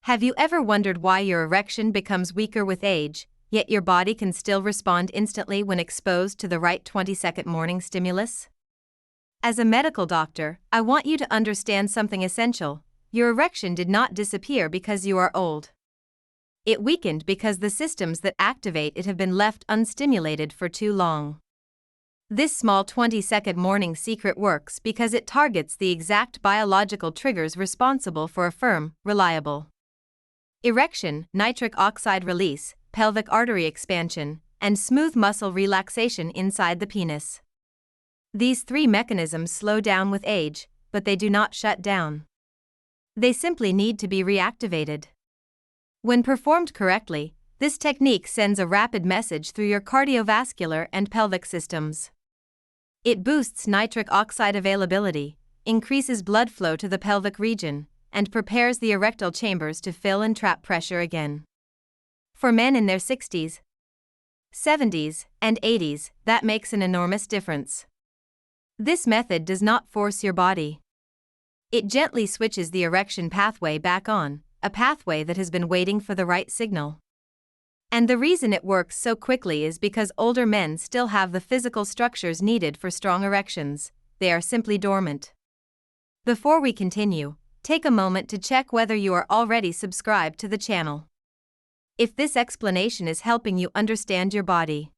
Have you ever wondered why your erection becomes weaker with age, yet your body can still respond instantly when exposed to the right 20-second morning stimulus? As a medical doctor, I want you to understand something essential. Your erection did not disappear because you are old. It weakened because the systems that activate it have been left unstimulated for too long. This small 20-second morning secret works because it targets the exact biological triggers responsible for a firm, reliable erection, nitric oxide release, pelvic artery expansion, and smooth muscle relaxation inside the penis. These three mechanisms slow down with age, but they do not shut down. They simply need to be reactivated. When performed correctly, this technique sends a rapid message through your cardiovascular and pelvic systems. It boosts nitric oxide availability, increases blood flow to the pelvic region, and prepares the erectile chambers to fill and trap pressure again. For men in their 60s, 70s, and 80s, that makes an enormous difference. This method does not force your body. It gently switches the erection pathway back on, a pathway that has been waiting for the right signal. And the reason it works so quickly is because older men still have the physical structures needed for strong erections. They are simply dormant. Before we continue, take a moment to check whether you are already subscribed to the channel. If this explanation is helping you understand your body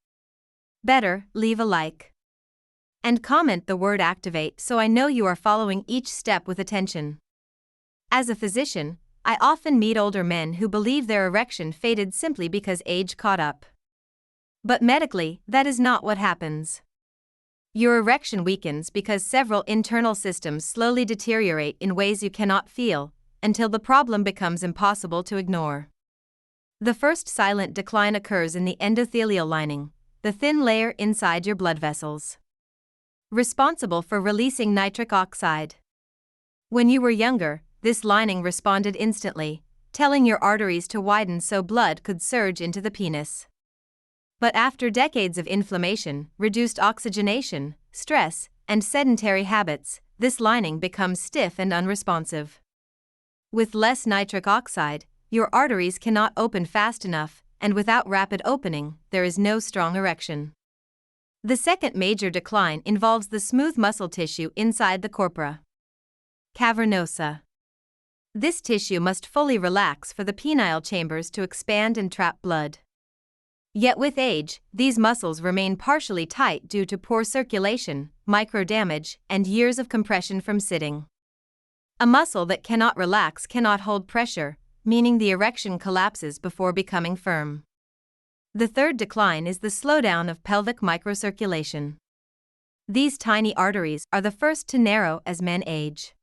better, leave a like and comment the word activate so I know you are following each step with attention. As a physician, I often meet older men who believe their erection faded simply because age caught up. But medically, that is not what happens. Your erection weakens because several internal systems slowly deteriorate in ways you cannot feel, until the problem becomes impossible to ignore. The first silent decline occurs in the endothelial lining, the thin layer inside your blood vessels, responsible for releasing nitric oxide. When you were younger, this lining responded instantly, telling your arteries to widen so blood could surge into the penis. But after decades of inflammation, reduced oxygenation, stress, and sedentary habits, this lining becomes stiff and unresponsive. With less nitric oxide, your arteries cannot open fast enough, and without rapid opening, there is no strong erection. The second major decline involves the smooth muscle tissue inside the corpora cavernosa. This tissue must fully relax for the penile chambers to expand and trap blood. Yet with age, these muscles remain partially tight due to poor circulation, micro-damage, and years of compression from sitting. A muscle that cannot relax cannot hold pressure, meaning the erection collapses before becoming firm. The third decline is the slowdown of pelvic microcirculation. These tiny arteries are the first to narrow as men age.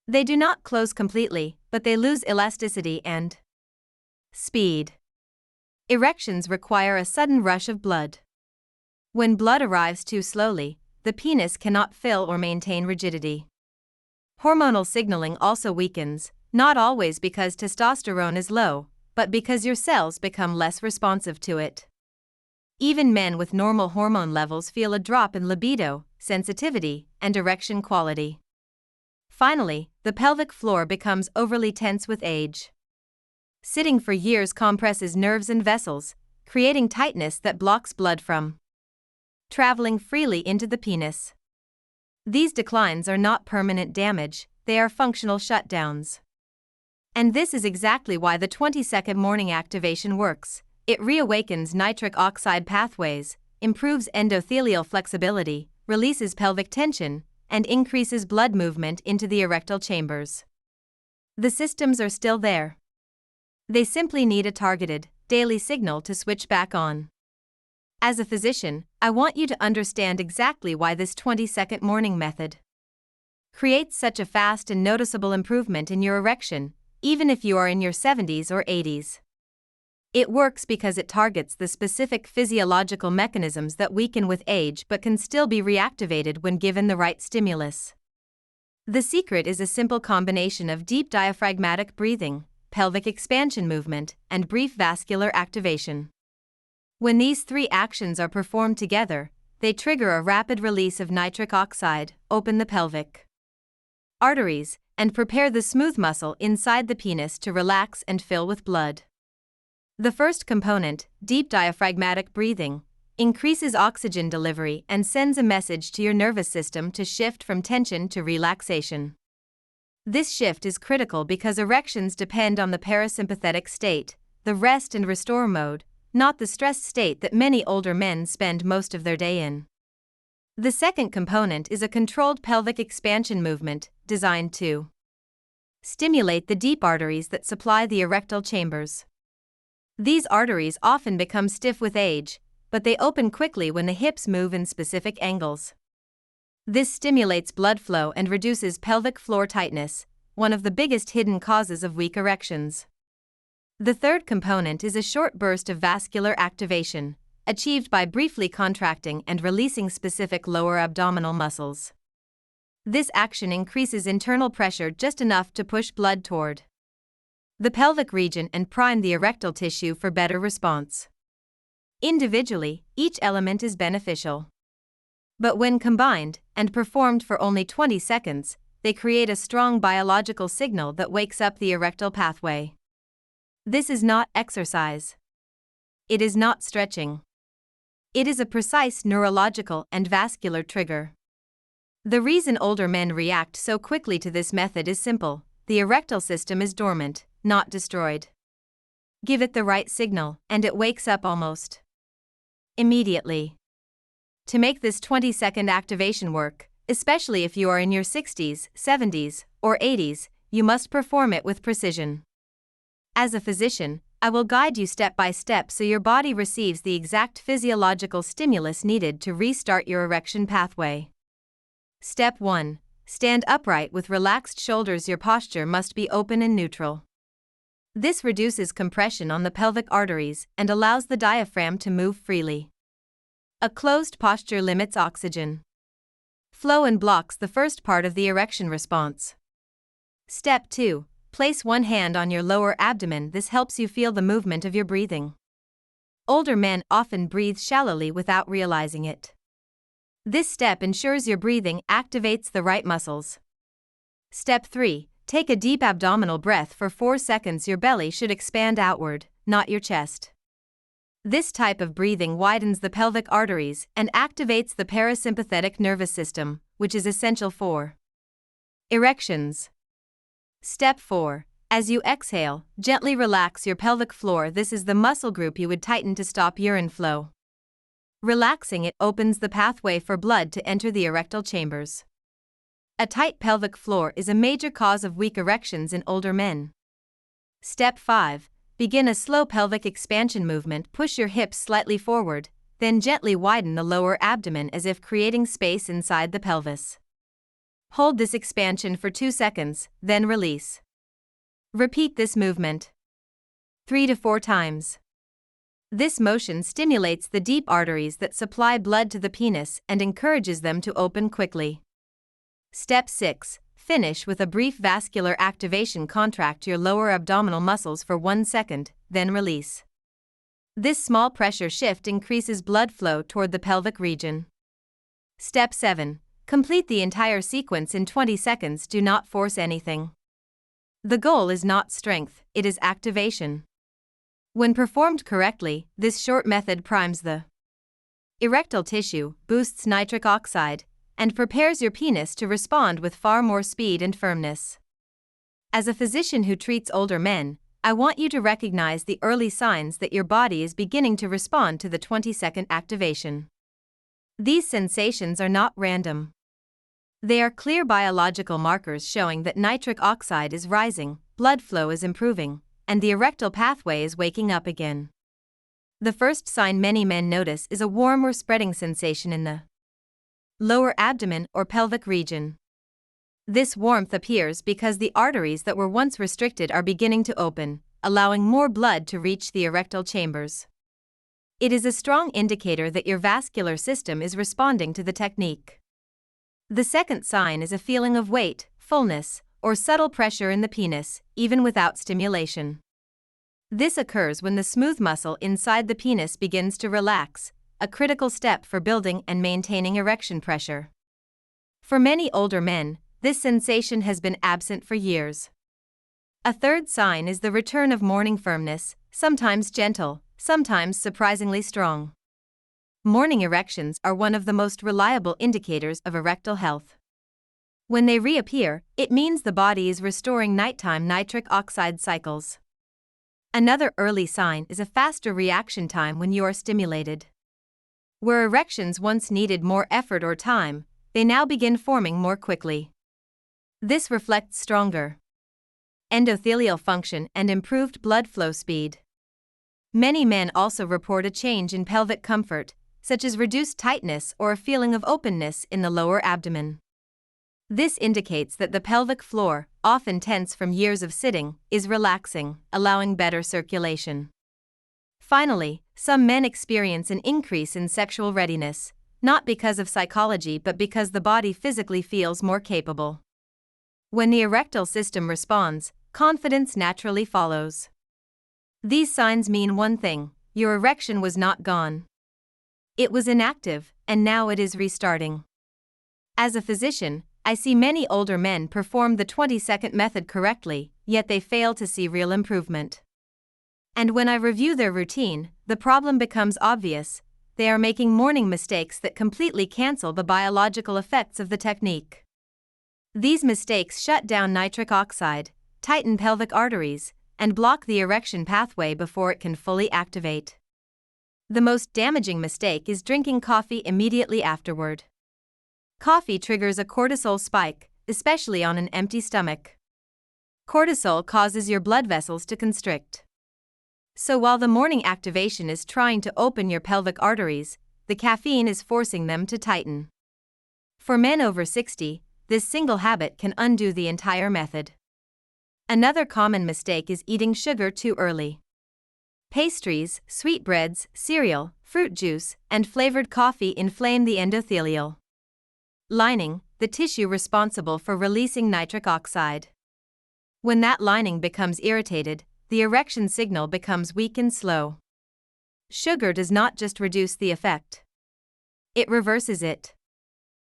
They do not close completely, but they lose elasticity and speed. Erections require a sudden rush of blood. When blood arrives too slowly, the penis cannot fill or maintain rigidity. Hormonal signaling also weakens, not always because testosterone is low, but because your cells become less responsive to it. Even men with normal hormone levels feel a drop in libido, sensitivity, and erection quality. Finally, the pelvic floor becomes overly tense with age. Sitting for years compresses nerves and vessels, creating tightness that blocks blood from traveling freely into the penis. These declines are not permanent damage, they are functional shutdowns. And this is exactly why the 20-second morning activation works. It reawakens nitric oxide pathways, improves endothelial flexibility, releases pelvic tension, and increases blood movement into the erectile chambers. The systems are still there. They simply need a targeted, daily signal to switch back on. As a physician, I want you to understand exactly why this 20-second morning method creates such a fast and noticeable improvement in your erection, even if you are in your 70s or 80s. It works because it targets the specific physiological mechanisms that weaken with age but can still be reactivated when given the right stimulus. The secret is a simple combination of deep diaphragmatic breathing, pelvic expansion movement, and brief vascular activation. When these three actions are performed together, they trigger a rapid release of nitric oxide, open the pelvic arteries, and prepare the smooth muscle inside the penis to relax and fill with blood. The first component, deep diaphragmatic breathing, increases oxygen delivery and sends a message to your nervous system to shift from tension to relaxation. This shift is critical because erections depend on the parasympathetic state, the rest and restore mode, not the stressed state that many older men spend most of their day in. The second component is a controlled pelvic expansion movement, designed to stimulate the deep arteries that supply the erectile chambers. These arteries often become stiff with age, but they open quickly when the hips move in specific angles. This stimulates blood flow and reduces pelvic floor tightness, one of the biggest hidden causes of weak erections. The third component is a short burst of vascular activation, achieved by briefly contracting and releasing specific lower abdominal muscles. This action increases internal pressure just enough to push blood toward the pelvic region and prime the erectile tissue for better response. Individually, each element is beneficial. But when combined, and performed for only 20 seconds, they create a strong biological signal that wakes up the erectile pathway. This is not exercise. It is not stretching. It is a precise neurological and vascular trigger. The reason older men react so quickly to this method is simple: the erectile system is dormant, not destroyed. Give it the right signal, and it wakes up almost immediately. To make this 20-second activation work, especially if you are in your 60s, 70s, or 80s, you must perform it with precision. As a physician, I will guide you step by step so your body receives the exact physiological stimulus needed to restart your erection pathway. Step 1. Stand upright with relaxed shoulders. Your posture must be open and neutral. This reduces compression on the pelvic arteries and allows the diaphragm to move freely. A closed posture limits oxygen flow and blocks the first part of the erection response. Step 2. Place one hand on your lower abdomen. This helps you feel the movement of your breathing. Older men often breathe shallowly without realizing it. This step ensures your breathing activates the right muscles. Step 3. Take a deep abdominal breath for 4 seconds. Your belly should expand outward, not your chest. This type of breathing widens the pelvic arteries and activates the parasympathetic nervous system, which is essential for erections. Step 4. As you exhale, gently relax your pelvic floor. This is the muscle group you would tighten to stop urine flow. Relaxing it opens the pathway for blood to enter the erectile chambers. A tight pelvic floor is a major cause of weak erections in older men. Step 5. Begin a slow pelvic expansion movement. Push your hips slightly forward, then gently widen the lower abdomen as if creating space inside the pelvis. Hold this expansion for 2 seconds, then release. Repeat this movement 3 to 4 times. This motion stimulates the deep arteries that supply blood to the penis and encourages them to open quickly. Step 6. Finish with a brief vascular activation. Contract your lower abdominal muscles for 1 second, then release. This small pressure shift increases blood flow toward the pelvic region. Step 7. Complete the entire sequence in 20 seconds. Do not force anything. The goal is not strength, it is activation. When performed correctly, this short method primes the erectile tissue, boosts nitric oxide, and prepares your penis to respond with far more speed and firmness. As a physician who treats older men, I want you to recognize the early signs that your body is beginning to respond to the 20-second activation. These sensations are not random. They are clear biological markers showing that nitric oxide is rising, blood flow is improving, and the erectile pathway is waking up again. The first sign many men notice is a warm or spreading sensation in the lower abdomen or pelvic region. This warmth appears because the arteries that were once restricted are beginning to open, allowing more blood to reach the erectile chambers. It is a strong indicator that your vascular system is responding to the technique. The second sign is a feeling of weight, fullness, or subtle pressure in the penis, even without stimulation. This occurs when the smooth muscle inside the penis begins to relax, a critical step for building and maintaining erection pressure. For many older men, this sensation has been absent for years. A third sign is the return of morning firmness, sometimes gentle, sometimes surprisingly strong. Morning erections are one of the most reliable indicators of erectile health. When they reappear, it means the body is restoring nighttime nitric oxide cycles. Another early sign is a faster reaction time when you are stimulated. Where erections once needed more effort or time, they now begin forming more quickly. This reflects stronger endothelial function and improved blood flow speed. Many men also report a change in pelvic comfort, such as reduced tightness or a feeling of openness in the lower abdomen. This indicates that the pelvic floor, often tense from years of sitting, is relaxing, allowing better circulation. Finally, some men experience an increase in sexual readiness, not because of psychology but because the body physically feels more capable. When the erectile system responds, confidence naturally follows. These signs mean one thing: your erection was not gone. It was inactive, and now it is restarting. As a physician, I see many older men perform the 20-second method correctly, yet they fail to see real improvement. And when I review their routine, the problem becomes obvious: they are making morning mistakes that completely cancel the biological effects of the technique. These mistakes shut down nitric oxide, tighten pelvic arteries, and block the erection pathway before it can fully activate. The most damaging mistake is drinking coffee immediately afterward. Coffee triggers a cortisol spike, especially on an empty stomach. Cortisol causes your blood vessels to constrict. So while the morning activation is trying to open your pelvic arteries, the caffeine is forcing them to tighten. For men over 60, this single habit can undo the entire method. Another common mistake is eating sugar too early. Pastries, sweetbreads, cereal, fruit juice, and flavored coffee inflame the endothelial lining, the tissue responsible for releasing nitric oxide. When that lining becomes irritated, the erection signal becomes weak and slow. Sugar does not just reduce the effect, it reverses it.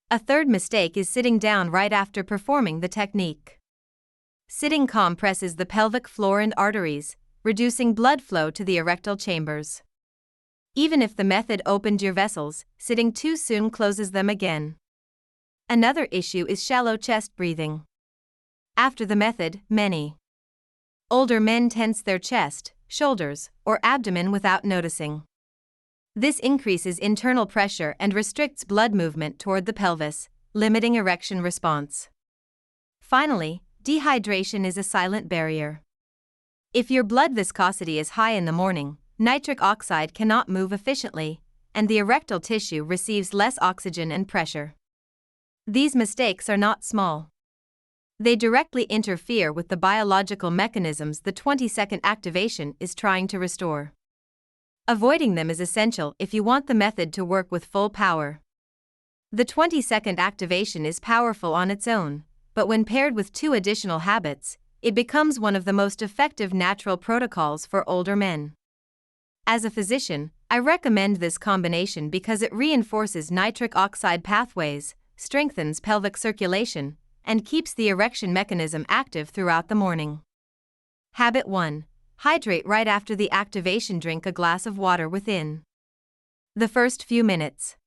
A third mistake is sitting down right after performing the technique. Sitting compresses the pelvic floor and arteries, reducing blood flow to the erectile chambers. Even if the method opened your vessels, sitting too soon closes them again. Another issue is shallow chest breathing. After the method, many older men tense their chest, shoulders, or abdomen without noticing. This increases internal pressure and restricts blood movement toward the pelvis, limiting erection response. Finally, dehydration is a silent barrier. If your blood viscosity is high in the morning, nitric oxide cannot move efficiently, and the erectile tissue receives less oxygen and pressure. These mistakes are not small. They directly interfere with the biological mechanisms the 20-second activation is trying to restore. Avoiding them is essential if you want the method to work with full power. The 20-second activation is powerful on its own, but when paired with 2 additional habits, it becomes one of the most effective natural protocols for older men. As a physician, I recommend this combination because it reinforces nitric oxide pathways, strengthens pelvic circulation, and keeps the erection mechanism active throughout the morning. Habit 1. Hydrate right after the activation. Drink a glass of water within the first few minutes.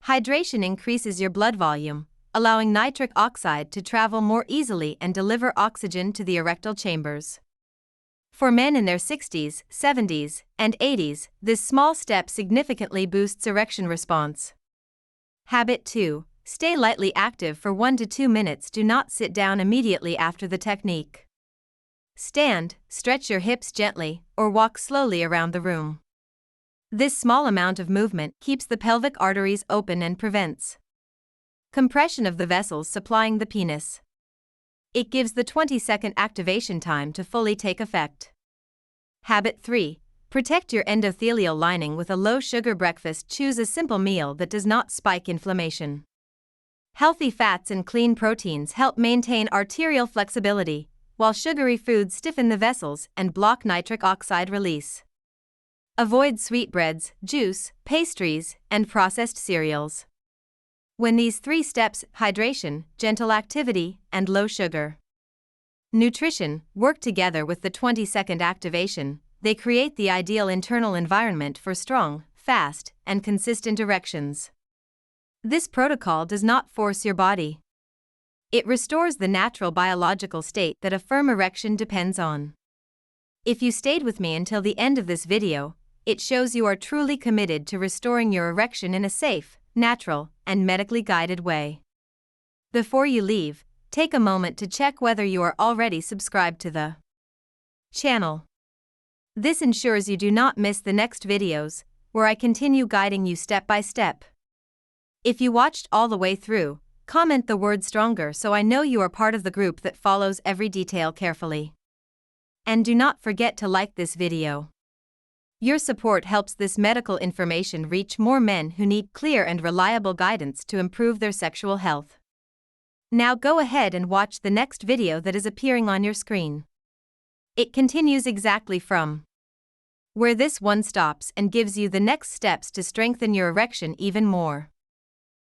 Hydration increases your blood volume, allowing nitric oxide to travel more easily and deliver oxygen to the erectile chambers. For men in their 60s, 70s, and 80s, this small step significantly boosts erection response. Habit 2. Stay lightly active for 1 to 2 minutes. Do not sit down immediately after the technique. Stand, stretch your hips gently, or walk slowly around the room. This small amount of movement keeps the pelvic arteries open and prevents compression of the vessels supplying the penis. It gives the 20-second activation time to fully take effect. Habit 3. Protect your endothelial lining with a low-sugar breakfast. Choose a simple meal that does not spike inflammation. Healthy fats and clean proteins help maintain arterial flexibility, while sugary foods stiffen the vessels and block nitric oxide release. Avoid sweetbreads, juice, pastries, and processed cereals. When these 3 steps, hydration, gentle activity, and low sugar nutrition, work together with the 20-second activation, they create the ideal internal environment for strong, fast, and consistent erections. This protocol does not force your body. It restores the natural biological state that a firm erection depends on. If you stayed with me until the end of this video, it shows you are truly committed to restoring your erection in a safe, natural, and medically guided way. Before you leave, take a moment to check whether you are already subscribed to the channel. This ensures you do not miss the next videos, where I continue guiding you step by step. If you watched all the way through, comment the word stronger so I know you are part of the group that follows every detail carefully. And do not forget to like this video. Your support helps this medical information reach more men who need clear and reliable guidance to improve their sexual health. Now go ahead and watch the next video that is appearing on your screen. It continues exactly from where this one stops and gives you the next steps to strengthen your erection even more.